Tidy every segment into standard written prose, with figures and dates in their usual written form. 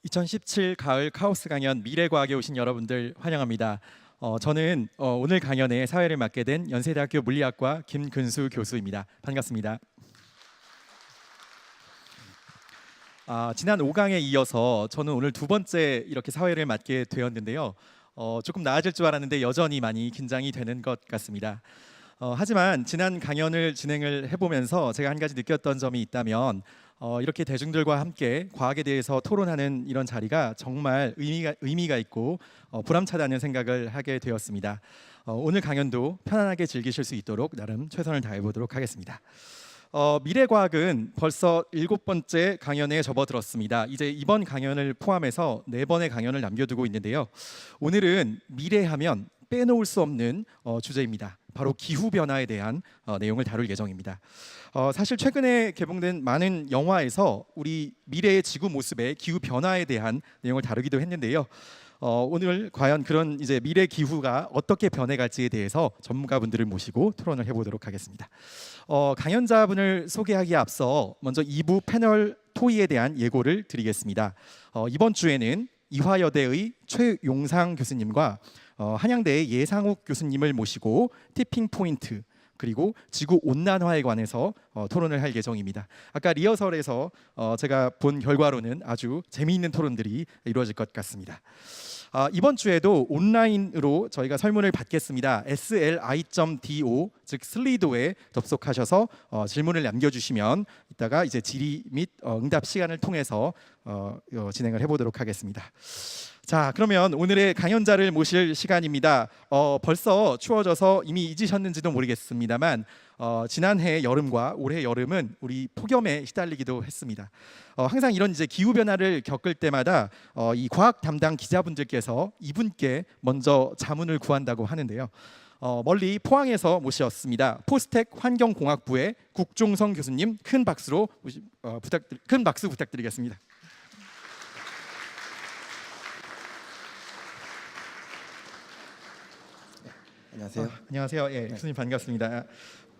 2017 가을 카오스 강연 미래과학에 오신 여러분들 환영합니다. 저는 오늘 강연의 사회를 맡게 된 연세대학교 물리학과 김근수 교수입니다. 반갑습니다. 지난 5강에 이어서 저는 오늘 두 번째 이렇게 사회를 맡게 되었는데요. 조금 나아질 줄 알았는데 여전히 많이 긴장이 되는 것 같습니다. 하지만 지난 강연을 진행을 해보면서 제가 한 가지 느꼈던 점이 있다면 이렇게 대중들과 함께 과학에 대해서 토론하는 이런 자리가 정말 의미가 있고 보람차다는 생각을 하게 되었습니다. 오늘 강연도 편안하게 즐기실 수 있도록 나름 최선을 다해보도록 하겠습니다. 미래과학은 벌써 7번째 강연에 접어들었습니다. 이제 이번 강연을 포함해서 4번의 강연을 남겨두고 있는데요. 오늘은 미래하면 빼놓을 수 없는 주제입니다. 바로 기후변화에 대한 내용을 다룰 예정입니다. 사실 최근에 개봉된 많은 영화에서 우리 미래의 지구 모습의 기후변화에 대한 내용을 다루기도 했는데요. 오늘 과연 그런 이제 미래 기후가 어떻게 변해갈지에 대해서 전문가분들을 모시고 토론을 해보도록 하겠습니다. 강연자분을 소개하기에 앞서 먼저 2부 패널 토의에 대한 예고를 드리겠습니다. 이번 주에는 이화여대의 최용상 교수님과 한양대의 예상욱 교수님을 모시고 티핑 포인트 그리고 지구 온난화에 관해서 토론을 할 예정입니다. 아까 리허설에서 제가 본 결과로는 아주 재미있는 토론들이 이루어질 것 같습니다. 이번 주에도 온라인으로 저희가 설문을 받겠습니다. sli.do 즉 슬리도에 접속하셔서 질문을 남겨주시면 이따가 이제 질의 및 응답 시간을 통해서 진행을 해보도록 하겠습니다. 자, 그러면 오늘의 강연자를 모실 시간입니다. 벌써 추워져서 이미 잊으셨는지도 모르겠습니다만 지난해 여름과 올해 여름은 우리 폭염에 시달리기도 했습니다. 항상 이런 이제 기후 변화를 겪을 때마다 이 과학 담당 기자분들께서 이분께 먼저 자문을 구한다고 하는데요. 멀리 포항에서 모셨습니다. 포스텍 환경공학부의 국종성 교수님 큰 박수 부탁드리겠습니다. 안녕하세요. 안녕하세요. 예, 교수님 반갑습니다.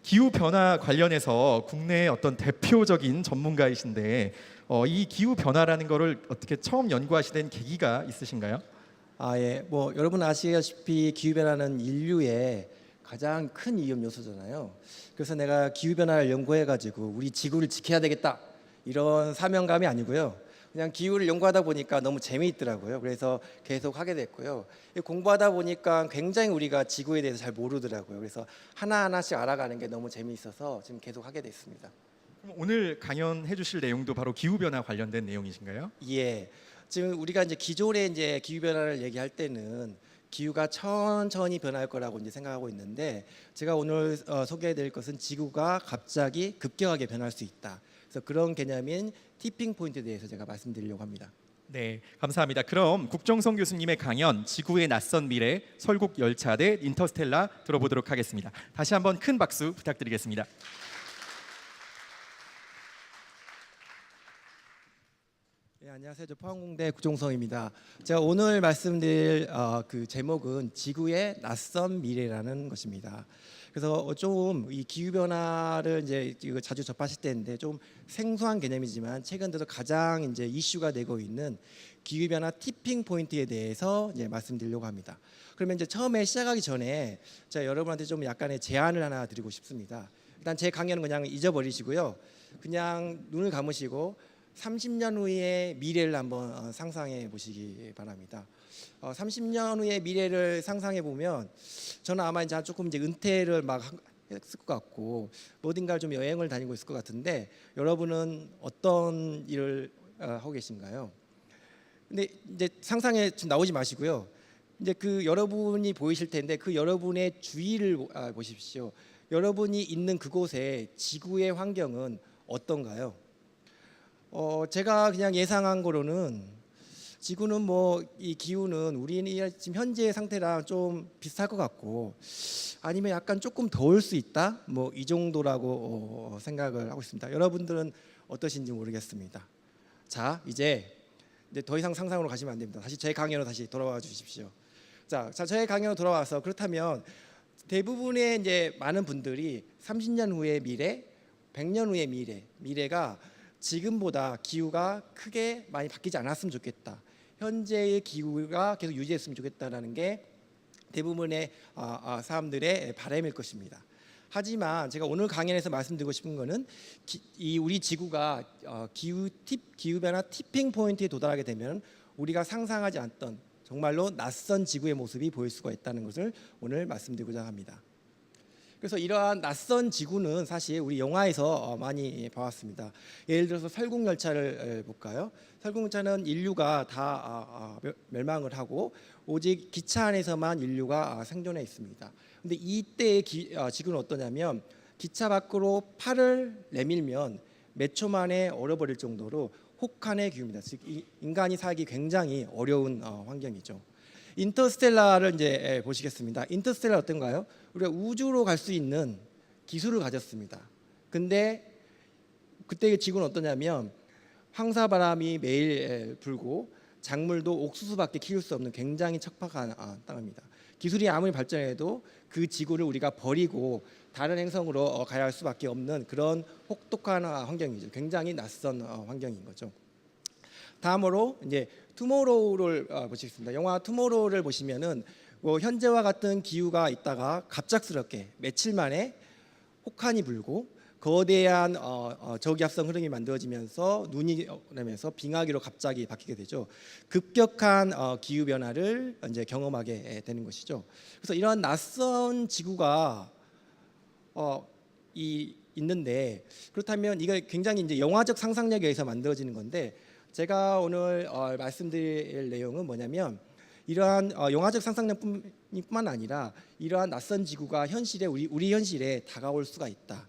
기후 변화 관련해서 국내의 어떤 대표적인 전문가이신데 이 기후 변화라는 거를 어떻게 처음 연구하시는 계기가 있으신가요? 예. 여러분 아시다시피 기후 변화는 인류의 가장 큰 위험 요소잖아요. 그래서 내가 기후 변화를 연구해 가지고 우리 지구를 지켜야 되겠다. 이런 사명감이 아니고요. 그냥 기후를 연구하다 보니까 너무 재미있더라고요. 그래서 계속 하게 됐고요. 공부하다 보니까 굉장히 우리가 지구에 대해서 잘 모르더라고요. 그래서 하나하나씩 알아가는 게 너무 재미있어서 지금 계속 하게 됐습니다. 그럼 오늘 강연해 주실 내용도 바로 기후 변화 관련된 내용이신가요? 예. 지금 우리가 이제 기존에 이제 기후 변화를 얘기할 때는 기후가 천천히 변할 거라고 이제 생각하고 있는데 제가 오늘 소개해드릴 것은 지구가 갑자기 급격하게 변할 수 있다. 그래서 그런 개념인 티핑 포인트에 대해서 제가 말씀드리려고 합니다. 네, 감사합니다. 그럼 국정성 교수님의 강연 지구의 낯선 미래 설국 열차 대 인터스텔라 들어보도록 하겠습니다. 다시 한번 큰 박수 부탁드리겠습니다. 네, 안녕하세요. 저 포항공대 국종성입니다. 제가 오늘 말씀드릴 그 제목은 지구의 낯선 미래라는 것입니다. 그래서 좀 이 기후 변화를 이제 자주 접하실 때인데 좀 생소한 개념이지만 최근 들어 가장 이제 이슈가 되고 있는 기후 변화 티핑 포인트에 대해서 이제 말씀드리려고 합니다. 그러면 이제 처음에 시작하기 전에 제가 여러분한테 좀 약간의 제안을 하나 드리고 싶습니다. 일단 제 강연은 그냥 잊어버리시고요. 그냥 눈을 감으시고 30년 후의 미래를 한번 상상해 보시기 바랍니다. 30년 후의 미래를 상상해 보면 저는 아마 이제 조금 이제 은퇴를 막 했을 것 같고 어딘가를 좀 여행을 다니고 있을 것 같은데 여러분은 어떤 일을 하고 계신가요? 근데 이제 상상에 나오지 마시고요. 이제 그 여러분이 보이실 텐데 그 여러분의 주위를 보십시오. 여러분이 있는 그곳의 지구의 환경은 어떤가요? 제가 그냥 예상한 거로는 지구는 이 기후는 우리 지금 현재의 상태랑 좀 비슷할 것 같고 아니면 약간 조금 더울 수 있다 이 정도라고 생각을 하고 있습니다. 여러분들은 어떠신지 모르겠습니다. 자 이제 더 이상 상상으로 가시면 안 됩니다. 다시 제 강연으로 다시 돌아와 주십시오. 자 저의 강연으로 돌아와서 그렇다면 대부분의 이제 많은 분들이 30년 후의 미래, 100년 후의 미래가 지금보다 기후가 크게 많이 바뀌지 않았으면 좋겠다. 현재의 기후가 계속 유지했으면 좋겠다라는 게 대부분의 사람들의 바람일 것입니다. 하지만 제가 오늘 강연에서 말씀드리고 싶은 거는 우리 지구가 기후 변화 티핑 포인트에 도달하게 되면 우리가 상상하지 않던 정말로 낯선 지구의 모습이 보일 수가 있다는 것을 오늘 말씀드리고자 합니다. 그래서 이러한 낯선 지구는 사실 우리 영화에서 많이 봐왔습니다. 예를 들어서 설국열차를 볼까요? 설국열차는 인류가 다 멸망을 하고 오직 기차 안에서만 인류가 생존해 있습니다. 근데 이때의 지구는 어떠냐면 기차 밖으로 팔을 내밀면 몇 초 만에 얼어버릴 정도로 혹한의 기후입니다. 즉 인간이 살기 굉장히 어려운 환경이죠. 인터스텔라를 이제 보시겠습니다. 인터스텔라 어떤가요? 우리가 우주로 갈 수 있는 기술을 가졌습니다. 근데 그때 지구는 어떠냐면 황사바람이 매일 불고 작물도 옥수수밖에 키울 수 없는 굉장히 척박한 땅입니다. 기술이 아무리 발전해도 그 지구를 우리가 버리고 다른 행성으로 가야 할 수밖에 없는 그런 혹독한 환경이죠. 굉장히 낯선 환경인 거죠. 다음으로 이제 투모로우를 보시겠습니다. 영화 투모로우를 보시면은 현재와 같은 기후가 있다가 갑작스럽게 며칠 만에 혹한이 불고 거대한 저기압성 흐름이 만들어지면서 눈이 오면서 빙하기로 갑자기 바뀌게 되죠. 급격한 기후 변화를 이제 경험하게 되는 것이죠. 그래서 이런 낯선 지구가 있는데 그렇다면 이게 굉장히 이제 영화적 상상력에 의해서 만들어지는 건데 제가 오늘 말씀드릴 내용은 뭐냐면 이러한 영화적 상상력뿐만 아니라 이러한 낯선 지구가 현실에 우리 현실에 다가올 수가 있다.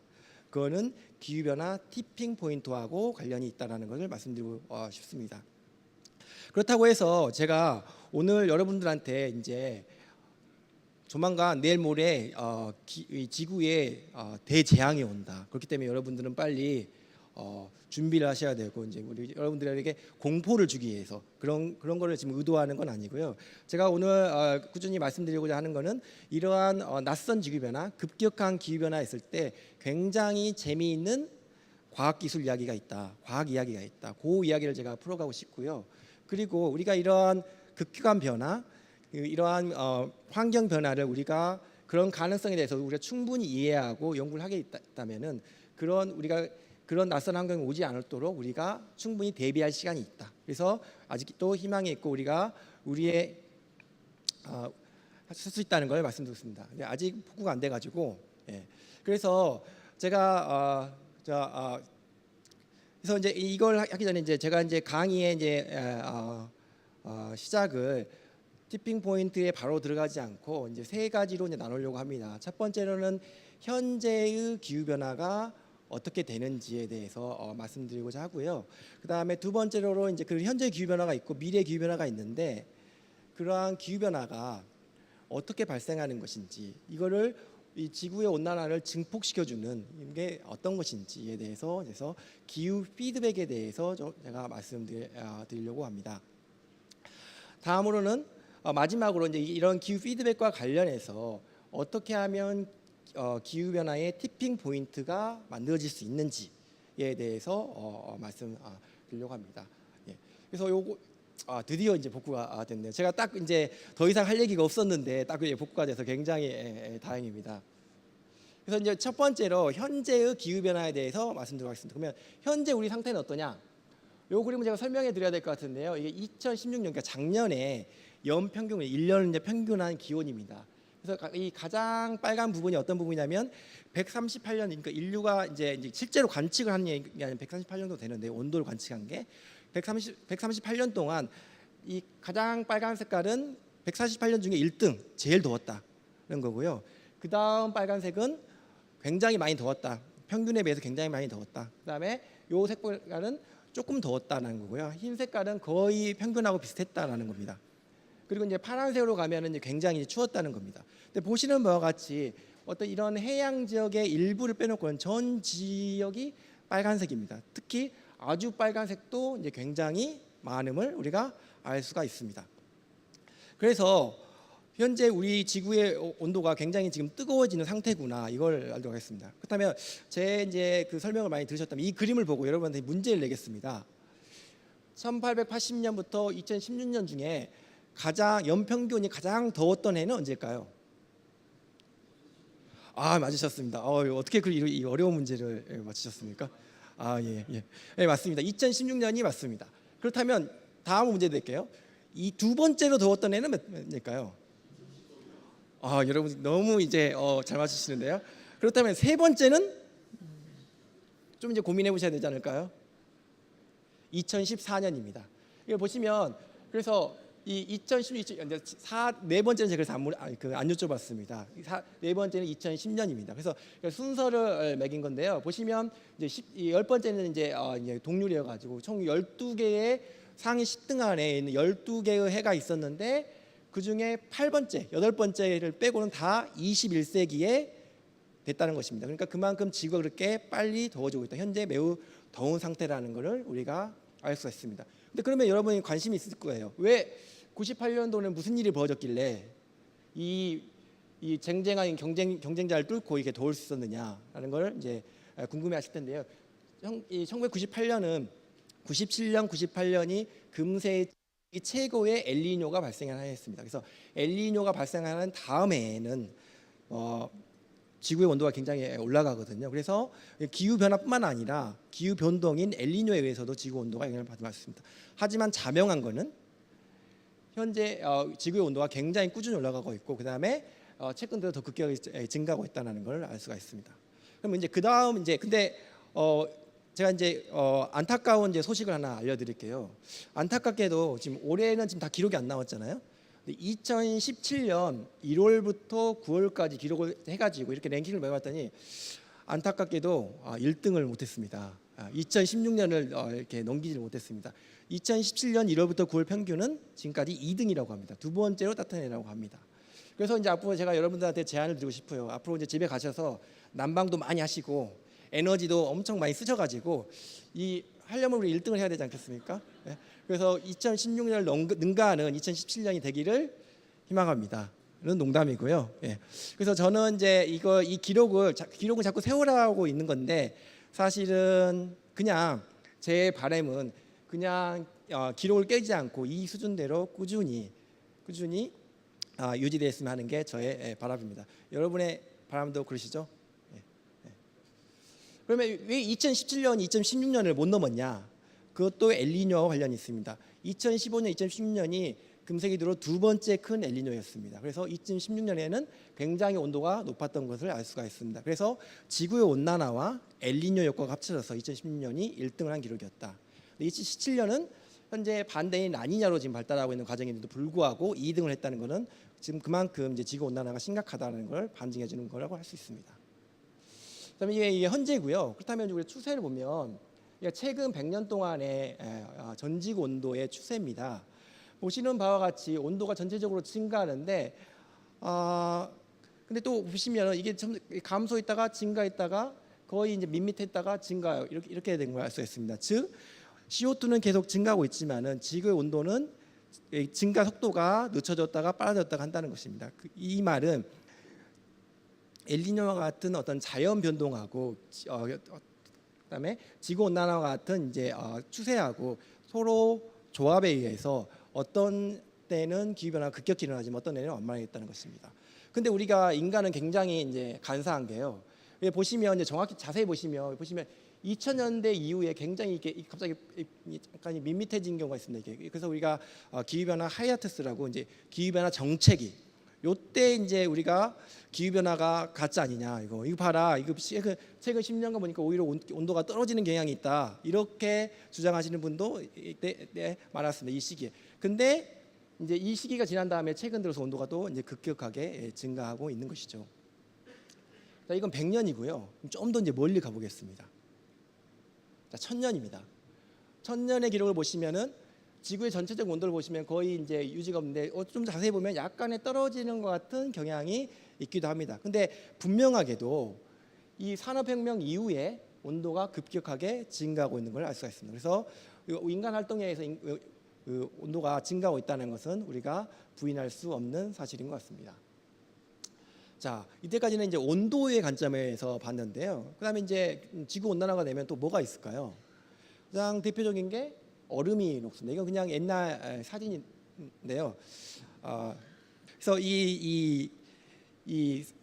그거는 기후변화 티핑 포인트하고 관련이 있다는 것을 말씀드리고 싶습니다. 그렇다고 해서 제가 오늘 여러분들한테 이제 조만간 내일 모레 지구에 대재앙이 온다. 그렇기 때문에 여러분들은 빨리 준비를 하셔야 되고 이제 우리 여러분들에게 공포를 주기 위해서 그런 거를 지금 의도하는 건 아니고요. 제가 오늘 꾸준히 말씀드리고자 하는 거는 이러한 낯선 지구 변화, 급격한 기후 변화 있을 때 굉장히 재미있는 과학 기술 이야기가 있다. 과학 이야기가 있다. 그 이야기를 제가 풀어가고 싶고요. 그리고 우리가 이러한 급격한 변화, 이러한 환경 변화를 우리가 그런 가능성에 대해서 우리가 충분히 이해하고 연구를 하게 있다면은 그런 낯선 환경이 오지 않도록 우리가 충분히 대비할 시간이 있다. 그래서 아직도 희망이 있고 우리가 우리의 쓸 수 있다는 걸 말씀드렸습니다. 근데 아직 복구가 안 돼가지고 그래서 제가 그래서 이제 이걸 하기 전에 이제 제가 이제 강의에 이제 시작을 티핑 포인트에 바로 들어가지 않고 이제 세 가지로 이제 나누려고 합니다. 첫 번째로는 현재의 기후 변화가 어떻게 되는지에 대해서 말씀드리고자 하고요. 그다음에 두 번째로 이제 그 현재 기후 변화가 있고 미래 기후 변화가 있는데 그러한 기후 변화가 어떻게 발생하는 것인지 이거를 이 지구의 온난화를 증폭시켜주는 게 어떤 것인지에 대해서 그래서 기후 피드백에 대해서 제가 말씀드리려고 합니다. 다음으로는 마지막으로 이제 이런 기후 피드백과 관련해서 어떻게 하면 기후 변화의 티핑 포인트가 만들어질 수 있는지에 대해서 말씀드리려고 합니다. 그래서 요거 드디어 이제 복구가 됐네요. 제가 딱 이제 더 이상 할 얘기가 없었는데 딱 이제 복구가 돼서 굉장히 다행입니다. 그래서 이제 첫 번째로 현재의 기후 변화에 대해서 말씀드리겠습니다. 그러면 현재 우리 상태는 어떠냐? 요 그림을 제가 설명해 드려야 될 것 같은데요. 이게 2016년 그러니까 작년에 연평균 1년 이제 평균한 기온입니다. 그래서 이 가장 빨간 부분이 어떤 부분이냐면 138년 그러니까 인류가 이제 실제로 관측을 한 게 138년 정도 되는데 온도를 관측한 게 138년 동안 이 가장 빨간 색깔은 148년 중에 1등 제일 더웠다는 거고요. 그 다음 빨간색은 굉장히 많이 더웠다. 평균에 비해서 굉장히 많이 더웠다. 그다음에 요 색깔은 조금 더웠다는 거고요. 흰 색깔은 거의 평균하고 비슷했다라는 겁니다. 그리고 이제 파란색으로 가면은 이제 굉장히 추웠다는 겁니다. 근데 보시는 바와 같이 어떤 이런 해양 지역의 일부를 빼놓고는 전 지역이 빨간색입니다. 특히 아주 빨간색도 이제 굉장히 많음을 우리가 알 수가 있습니다. 그래서 현재 우리 지구의 온도가 굉장히 지금 뜨거워지는 상태구나, 이걸 알도록 하겠습니다. 그렇다면 제 이제 그 설명을 많이 들으셨다면 이 그림을 보고 여러분한테 문제를 내겠습니다. 1880년부터 2016년 중에 가장 연평균이 가장 더웠던 해는 언제일까요? 맞으셨습니다. 어떻게 이 어려운 문제를 맞히셨습니까? 예, 맞습니다. 2016년이 맞습니다. 그렇다면 다음 문제 드릴게요. 이 두 번째로 더웠던 해는 몇일까요? 여러분 너무 이제 잘 맞추시는데요. 그렇다면 세 번째는 좀 이제 고민해 보셔야 되지 않을까요? 2014년입니다. 이걸 보시면 그래서 이 2016네 번째는 제가 그래서 안 여쭤봤습니다. 네 번째는 2010년입니다. 그래서 순서를 매긴 건데요. 보시면 이제 10번째는 이제 동률이어 가지고 총 12개의 상위 10등 안에 있는 12개의 해가 있었는데 그 중에 8번째, 8번째를 빼고는 다 21세기에 됐다는 것입니다. 그러니까 그만큼 지구가 그렇게 빨리 더워지고 있다. 현재 매우 더운 상태라는 것을 우리가 알 수가 있습니다. 근데 그러면 여러분이 관심이 있을 거예요. 왜 98년도는 무슨 일이 벌어졌길래 이 쟁쟁한 경쟁자를 뚫고 이렇게 더울 수 있었느냐라는 걸 이제 궁금해하실 텐데요. 1998년은 97년, 98년이 금세 최고의 엘니뇨가 발생하는 해였습니다. 그래서 엘니뇨가 발생하는 다음 해에는 지구의 온도가 굉장히 올라가거든요. 그래서 기후 변화뿐만 아니라 기후 변동인 엘니뇨에 의해서도 지구 온도가 영향을 받고 있습니다. 하지만 자명한 거는 현재 지구의 온도가 굉장히 꾸준히 올라가고 있고 그다음에 최근 들어 더 급격하게 증가하고 있다는 걸 알 수가 있습니다. 그럼 이제 그다음 이제 근데 제가 이제 안타까운 이제 소식을 하나 알려드릴게요. 안타깝게도 지금 올해는 지금 다 기록이 안 나왔잖아요. 2017년 1월부터 9월까지 기록을 해가지고 이렇게 랭킹을 매봤더니 안타깝게도 1등을 못했습니다. 2016년을 이렇게 넘기지 못했습니다. 2017년 1월부터 9월 평균은 지금까지 2등이라고 합니다. 두 번째로 따뜻한 해라고 합니다. 그래서 이제 앞으로 제가 여러분들한테 제안을 드리고 싶어요. 앞으로 이제 집에 가셔서 난방도 많이 하시고 에너지도 엄청 많이 쓰셔가지고 하려면 우리 1등을 해야 되지 않겠습니까? 네. 그래서 2016년을 능가하는 2017년이 되기를 희망합니다. 는 농담이고요. 예. 그래서 저는 이제 이 기록을 자꾸 세우라고 있는 건데 사실은 그냥 제 바람은 그냥 기록을 깨지 않고 이 수준대로 꾸준히 유지되었으면 하는 게 저의 바람입니다. 여러분의 바람도 그러시죠? 그러면 왜 2017년, 2016년을 못 넘었냐? 그것도 엘니뇨와 관련이 있습니다. 2015년, 2016년이 금세기 들어 두 번째 큰 엘니뇨였습니다. 그래서 2016년에는 굉장히 온도가 높았던 것을 알 수가 있습니다. 그래서 지구의 온난화와 엘니뇨 효과가 합쳐져서 2016년이 1등을 한 기록이었다. 2017년은 현재 반대인 라니냐로 지금 발달하고 있는 과정인데도 불구하고 2등을 했다는 것은 지금 그만큼 이제 지구 온난화가 심각하다는 걸 반증해 주는 거라고 할 수 있습니다. 그다음에 이게 현재고요. 그렇다면 우리 추세를 보면 최근 100년 동안의 전 지구 온도의 추세입니다. 보시는 바와 같이 온도가 전체적으로 증가하는데, 근데 또 보시면 이게 좀 감소했다가 증가했다가 거의 이제 밋밋했다가 증가요. 이렇게 된 걸 알 수 있습니다. 즉 CO2는 계속 증가하고 있지만은 지구의 온도는 증가 속도가 늦춰졌다가 빨라졌다가 한다는 것입니다. 이 말은 엘니뇨와 같은 어떤 자연 변동하고 그다음에 지구 온난화와 같은 이제 추세하고 서로 조합에 의해서 어떤 때는 기후 변화가 급격히 일어나지만 어떤 때는 완만하겠다는 것입니다. 근데 우리가 인간은 굉장히 이제 간사한 게요. 보시면 이제 정확히 자세히 보시면 2000년대 이후에 굉장히 이게 갑자기 약간 밋밋해진 경우가 있습니다. 그래서 우리가 기후 변화 하이아트스라고 이제 기후 변화 정체기 요때 이제 우리가 기후 변화가 가짜 아니냐 이거 봐라 이거 최근 10년간 보니까 오히려 온도가 떨어지는 경향이 있다 이렇게 주장하시는 분도 이때 많았습니다. 이 시기에. 근데 이제 이 시기가 지난 다음에 최근 들어서 온도가 또 이제 급격하게 증가하고 있는 것이죠. 자, 이건 100년이고요. 좀 더 이제 멀리 가보겠습니다. 자, 1000년입니다. 1000년의 기록을 보시면은 지구의 전체적 온도를 보시면 거의 이제 유지가 없는데 좀 자세히 보면 약간의 떨어지는 것 같은 경향이 있기도 합니다. 근데 분명하게도 이 산업혁명 이후에 온도가 급격하게 증가하고 있는 걸 알 수가 있습니다. 그래서 인간 활동에 의해서 그 온도가 증가하고 있다는 것은 우리가 부인할 수 없는 사실인 것 같습니다. 자, 이때까지는 이제 온도의 관점에서 봤는데요. 그다음에 이제 지구 온난화가 되면 또 뭐가 있을까요? 가장 대표적인 게 얼음이 녹습니다. 이건 그냥 옛날 사진인데요. 그래서 이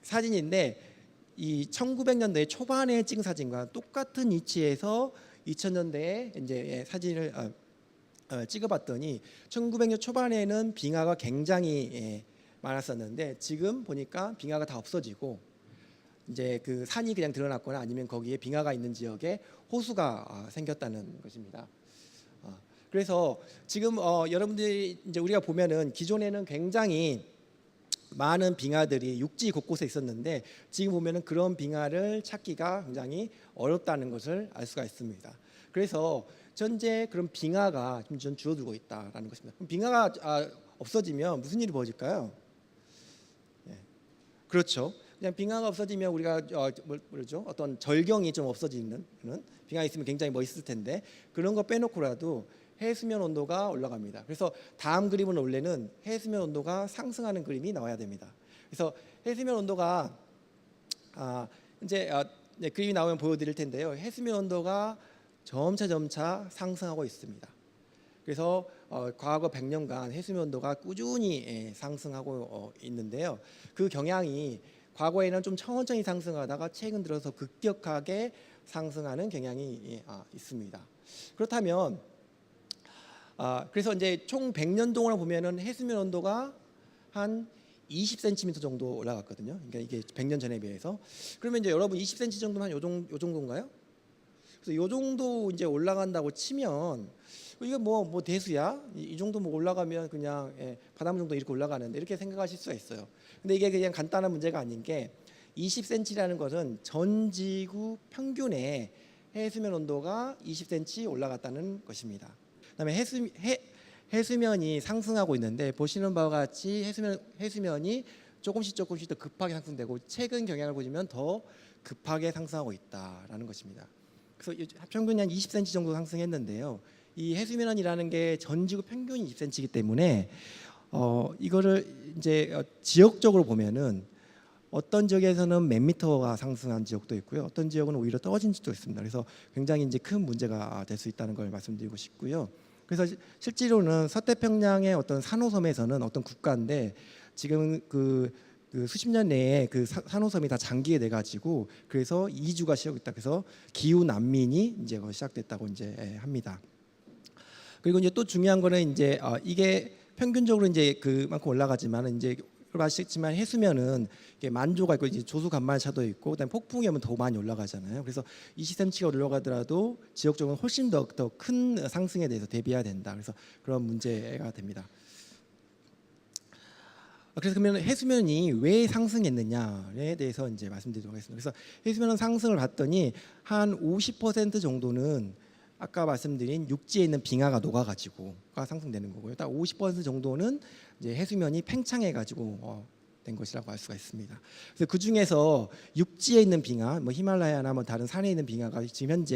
사진인데 이 1900년대 초반에 찍은 사진과 똑같은 위치에서 2000년대에 이제 사진을 찍어봤더니 1900년 초반에는 빙하가 굉장히 많았었는데 지금 보니까 빙하가 다 없어지고 이제 그 산이 그냥 드러났거나 아니면 거기에 빙하가 있는 지역에 호수가 생겼다는 것입니다. 그래서 지금 여러분들이 이제 우리가 보면은 기존에는 굉장히 많은 빙하들이 육지 곳곳에 있었는데 지금 보면은 그런 빙하를 찾기가 굉장히 어렵다는 것을 알 수가 있습니다. 그래서 현재 그런 빙하가 좀 줄어들고 있다라는 것입니다. 그럼 빙하가 없어지면 무슨 일이 벌어질까요? 그렇죠. 그냥 빙하가 없어지면 우리가 뭐죠? 어떤 절경이 좀 없어지는 빙하 있으면 굉장히 멋있을 텐데 그런 거 빼놓고라도 해수면 온도가 올라갑니다. 그래서 다음 그림은 원래는 해수면 온도가 상승하는 그림이 나와야 됩니다. 그래서 해수면 온도가 이제 그림이 나오면 보여드릴 텐데요. 해수면 온도가 점차 상승하고 있습니다. 그래서 과거 100년간 해수면 온도가 꾸준히 상승하고 있는데요. 그 경향이 과거에는 좀 천천히 상승하다가 최근 들어서 급격하게 상승하는 경향이 있습니다. 그렇다면 그래서 이제 총 100년 동안 보면은 해수면 온도가 한 20cm 정도 올라갔거든요. 그러니까 이게 100년 전에 비해서. 그러면 이제 여러분 20cm 정도면 요 정도인가요? 그래서 요 정도 이제 올라간다고 치면 이거 뭐 대수야? 이 정도 뭐 올라가면 그냥 바닷물 정도 이렇게 올라가는데 이렇게 생각하실 수가 있어요. 근데 이게 그냥 간단한 문제가 아닌 게 20cm라는 것은 전 지구 평균의 해수면 온도가 20cm 올라갔다는 것입니다. 그다음에 해수면이 상승하고 있는데 보시는 바와 같이 해수면이 조금씩 더 급하게 상승되고 최근 경향을 보시면 더 급하게 상승하고 있다라는 것입니다. 그래서 평균 한 20cm 정도 상승했는데요. 이 해수면이라는 게 전 지구 평균이 20cm이기 때문에 이거를 이제 지역적으로 보면은 어떤 지역에서는 몇 미터가 상승한 지역도 있고요. 어떤 지역은 오히려 떨어진 지역도 있습니다. 그래서 굉장히 이제 큰 문제가 될 수 있다는 걸 말씀드리고 싶고요. 그래서 실제로는 서태평양의 어떤 산호섬에서는 어떤 국가인데 지금 그 수십 년 내에 그 산호섬이 다 잠기게 돼 가지고 그래서 이주가 시작했다. 그래서 기후 난민이 이제 시작됐다고 이제 합니다. 그리고 이제 또 중요한 거는 이제 이게 평균적으로 이제 그만큼 올라가지만 이제 아시겠지만 해수면은 이게 만조가 있고 이제 조수 간만차도 있고 그다음에 폭풍이 오면 더 많이 올라가잖아요. 그래서 20cm가 올라가더라도 지역적으로 훨씬 더 큰 상승에 대해서 대비해야 된다. 그래서 그런 문제가 됩니다. 그래서 그러면 해수면이 왜 상승했느냐에 대해서 이제 말씀드리도록 하겠습니다. 그래서 해수면 상승을 봤더니 한 50% 정도는 아까 말씀드린 육지에 있는 빙하가 녹아가지고가 상승되는 거고요. 딱 50% 정도는 이제 해수면이 팽창해가지고 된 것이라고 할 수가 있습니다. 그래서 그 중에서 육지에 있는 빙하, 뭐 히말라야나 뭐 다른 산에 있는 빙하가 지금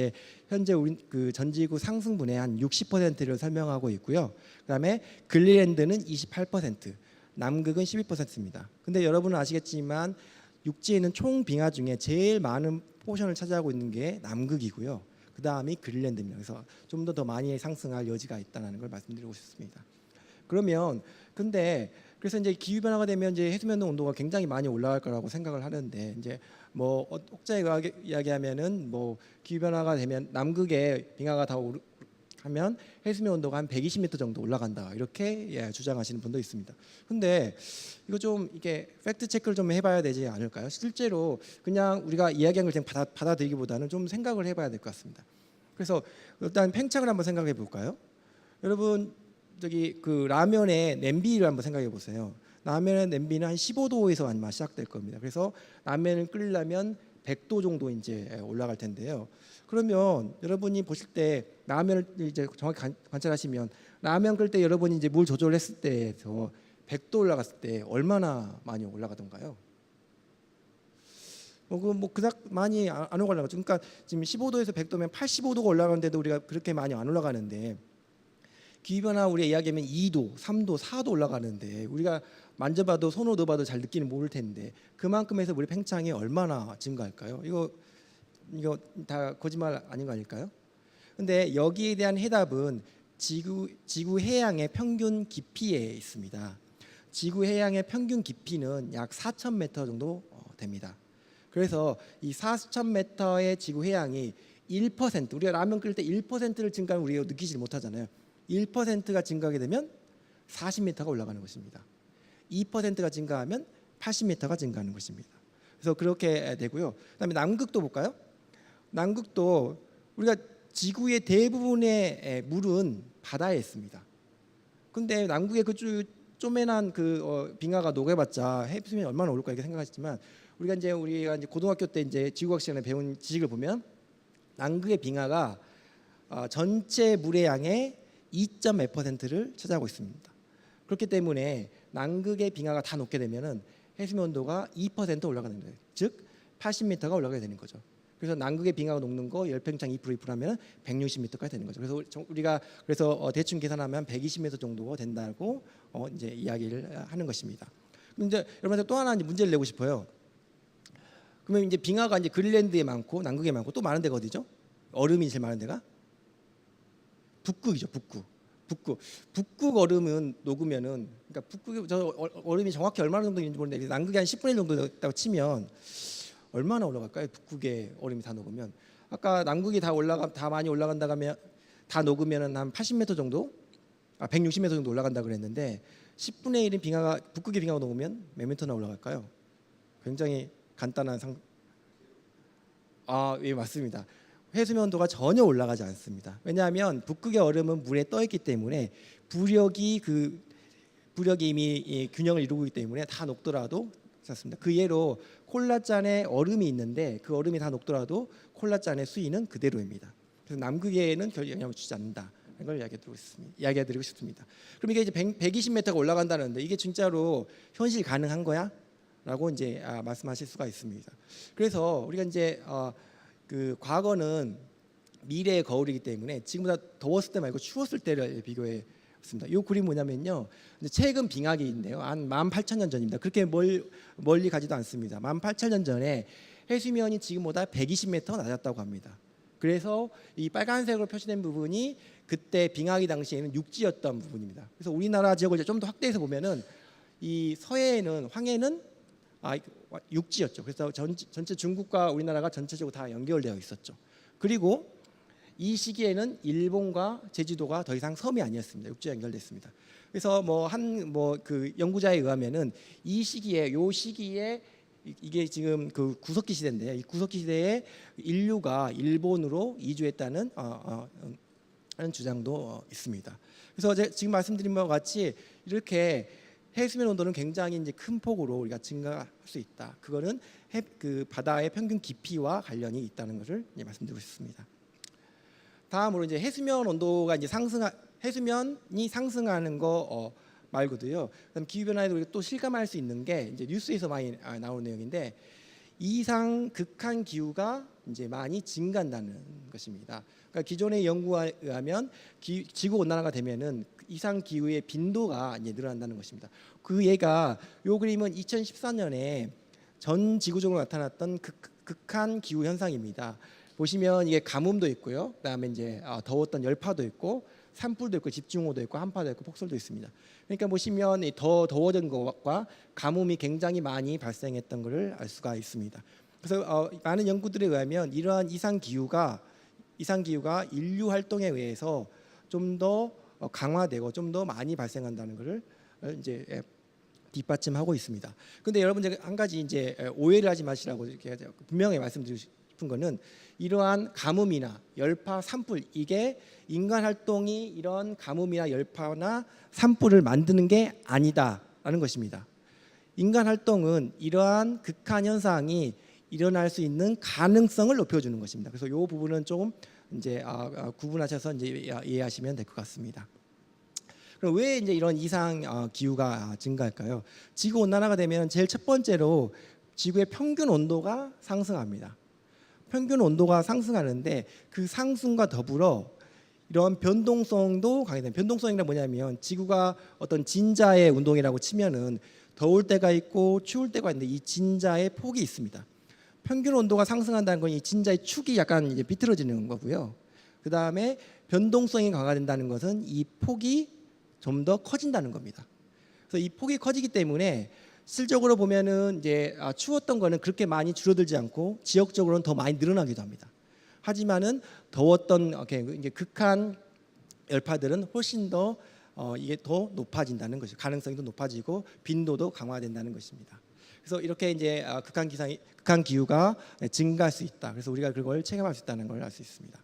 현재 우리 그 전지구 상승분의 한 60%를 설명하고 있고요. 그다음에 그린랜드는 28%, 남극은 12%입니다. 근데 여러분은 아시겠지만 육지에 있는 총 빙하 중에 제일 많은 포션을 차지하고 있는 게 남극이고요. 그 다음이 그린랜드입니다. 그래서 좀 더 많이 상승할 여지가 있다는 걸 말씀드리고 싶습니다. 그러면 근데 그래서 이제 기후 변화가 되면 이제 해수면 온도가 굉장히 많이 올라갈 거라고 생각을 하는데 이제 뭐 혹자가 이야기하면은 뭐 기후 변화가 되면 남극에 빙하가 다 하면 해수면 온도가 한 120m 정도 올라간다 이렇게 주장하시는 분도 있습니다. 근데 이거 좀 이게 팩트 체크를 좀 해봐야 되지 않을까요? 실제로 그냥 우리가 이야기한 걸 그냥 받아들이기보다는 좀 생각을 해봐야 될 것 같습니다. 그래서 일단 팽창을 한번 생각해 볼까요? 여러분 저기 그 라면의 냄비를 한번 생각해 보세요. 라면의 냄비는 한 15도에서 아마 시작될 겁니다. 그래서 라면을 끓이려면 100도 정도 이제 올라갈 텐데요. 그러면 여러분이 보실 때 라면을 이제 정확히 관찰하시면 라면 끓일 때 여러분이 이제 물 조절했을 때에서 100도 올라갔을 때 얼마나 많이 올라가던가요? 그닥 많이 안 올라가죠. 그러니까 지금 15도에서 100도면 85도가 올라가는데도 우리가 그렇게 많이 안 올라가는데 기후 변화 우리가 이야기하면 2도, 3도, 4도 올라가는데 우리가 만져봐도 손으로 넣어봐도 잘 느끼는 모를 텐데 그만큼 해서 우리 팽창이 얼마나 증가할까요? 이거 다 거짓말 아닌 거 아닐까요? 근데 여기에 대한 해답은 지구 해양의 평균 깊이에 있습니다. 지구 해양의 평균 깊이는 약 4,000m 정도 됩니다. 그래서 이 4,000m의 지구 해양이 1%, 우리가 라면 끓일 때 1%를 증가하면 우리가 느끼지 못하잖아요. 1%가 증가하게 되면 40m가 올라가는 것입니다. 2%가 증가하면 80m가 증가하는 것입니다. 그래서 그렇게 되고요. 그다음에 남극도 볼까요? 남극도 우리가 지구의 대부분의 물은 바다에 있습니다. 근데 남극의 그 쪼매난 빙하가 녹여봤자 해수면이 얼마나 오를까 이렇게 생각하시지만 우리가 이제 고등학교 때 이제 지구과학 시간에 배운 지식을 보면 남극의 빙하가 전체 물의 양의 2.몇%를 차지하고 있습니다. 그렇기 때문에 남극의 빙하가 다 녹게 되면은 해수면 온도가 2% 올라가는 거예요. 즉 80m가 올라가게 되는 거죠. 그래서 남극의 빙하가 녹는 거 열팽창 2%하면 160m까지 되는 거죠. 그래서 우리가 대충 계산하면 120m 정도 된다고 이제 이야기를 하는 것입니다. 근데 여러분한테 또 하나 이제 문제를 내고 싶어요. 그러면 이제 빙하가 이제 그린란드에 많고 남극에 많고 또 많은 데가 어디죠? 얼음이 제일 많은 데가 북극이죠. 북극 얼음은 녹으면은 그러니까 북극 얼음이 정확히 얼마나 정도 있는지 모르는데 남극이 한 10분의 1 정도 됐다고 치면 얼마나 올라갈까요? 북극의 얼음이 다 녹으면 아까 남극이 다 많이 올라간다 하면 다 녹으면은 한 80m 정도, 160m 정도 올라간다 그랬는데 10분의 1인 북극의 빙하가 녹으면 몇 미터나 올라갈까요? 굉장히 간단한 예, 맞습니다. 해수면 온도가 전혀 올라가지 않습니다. 왜냐하면 북극의 얼음은 물에 떠 있기 때문에 부력이 이미 균형을 이루고 있기 때문에 다 녹더라도 괜찮습니다. 그 예로 콜라잔에 얼음이 있는데 그 얼음이 다 녹더라도 콜라잔의 수위는 그대로입니다. 그래서 남극에는 별 영향을 주지 않는다. 걸 이야기해드리고 싶습니다. 그럼 이게 이제 120m가 올라간다는데 이게 진짜로 현실 가능한 거야? 라고 이제 말씀하실 수가 있습니다. 그래서 우리가 이제 과거는 미래의 거울이기 때문에 지금보다 더웠을 때 말고 추웠을 때를 비교해 봤습니다. 이 그림 뭐냐면요. 최근 빙하기인데요. 한 18,000년 전입니다. 그렇게 멀리 가지도 않습니다. 18,000년 전에 해수면이 지금보다 120m 낮았다고 합니다. 그래서 이 빨간색으로 표시된 부분이 그때 빙하기 당시에는 육지였던 부분입니다. 그래서 우리나라 지역을 좀 더 확대해서 보면은 이 서해에는 황해는 육지였죠. 그래서 전체 중국과 우리나라가 전체적으로 다 연결되어 있었죠. 그리고 이 시기에는 일본과 제주도가 더 이상 섬이 아니었습니다. 육지에 연결됐습니다. 그래서 그 연구자에 의하면은 요 시기에 이게 지금 그 구석기 시대인데요. 이 구석기 시대에 인류가 일본으로 이주했다는 하는 주장도 있습니다. 그래서 제가 지금 말씀드린 바와 같이 이렇게 해수면 온도는 굉장히 이제 큰 폭으로 우리가 증가할 수 있다. 그거는 그 바다의 평균 깊이와 관련이 있다는 것을 말씀드리고 싶습니다. 다음으로 이제 해수면 온도가 이제 해수면이 상승하는 거 말고도요. 그다음 기후 변화에도 우리가 또 실감할 수 있는 게 이제 뉴스에서 많이 나오는 내용인데 이상 극한 기후가 이제 많이 증가한다는 것입니다. 그러니까 기존의 연구에 의하면 지구 온난화가 되면은 이상 기후의 빈도가 이제 늘어난다는 것입니다. 요 그림은 2014년에 전 지구적으로 나타났던 극한 기후 현상입니다. 보시면 이게 가뭄도 있고요. 그다음에 이제 더웠던 열파도 있고 산불도 있고 집중호우도 있고 한파도 있고 폭설도 있습니다. 그러니까 보시면 더 더워진 것과 가뭄이 굉장히 많이 발생했던 것을 알 수가 있습니다. 그래서 많은 연구들에 의하면 이러한 이상 기후가 인류 활동에 의해서 좀 더 강화되고 좀 더 많이 발생한다는 것을 이제 뒷받침하고 있습니다. 근데 여러분 제가 한 가지 이제 오해를 하지 마시라고 이렇게 분명히 말씀드리고 싶은 거는 이러한 가뭄이나 열파, 산불 이게 인간 활동이 이런 가뭄이나 열파나 산불을 만드는 게 아니다라는 것입니다. 인간 활동은 이러한 극한 현상이 일어날 수 있는 가능성을 높여주는 것입니다. 그래서 이 부분은 조금 이제 구분하셔서 이제 이해하시면 될 것 같습니다. 그럼 왜 이제 이런 이상 기후가 증가할까요? 지구 온난화가 되면 제일 첫 번째로 지구의 평균 온도가 상승합니다. 평균 온도가 상승하는데 그 상승과 더불어 이런 변동성도 강해집니다. 변동성이란 뭐냐면 지구가 어떤 진자의 운동이라고 치면은 더울 때가 있고 추울 때가 있는데 이 진자의 폭이 있습니다. 평균 온도가 상승한다는 건 이 진자의 축이 약간 이제 비틀어지는 거고요. 그 다음에 변동성이 강화된다는 것은 이 폭이 좀 더 커진다는 겁니다. 그래서 이 폭이 커지기 때문에 실적으로 보면은 이제 추웠던 거는 그렇게 많이 줄어들지 않고 지역적으로는 더 많이 늘어나기도 합니다. 하지만은 더웠던 이제 극한 열파들은 훨씬 더 이게 더 높아진다는 것이 가능성이 더 높아지고 빈도도 강화된다는 것입니다. 그래서 이렇게 이제 극한 기후가 증가할 수 있다. 그래서 우리가 그걸 체감할 수 있다는 걸 알 수 있습니다.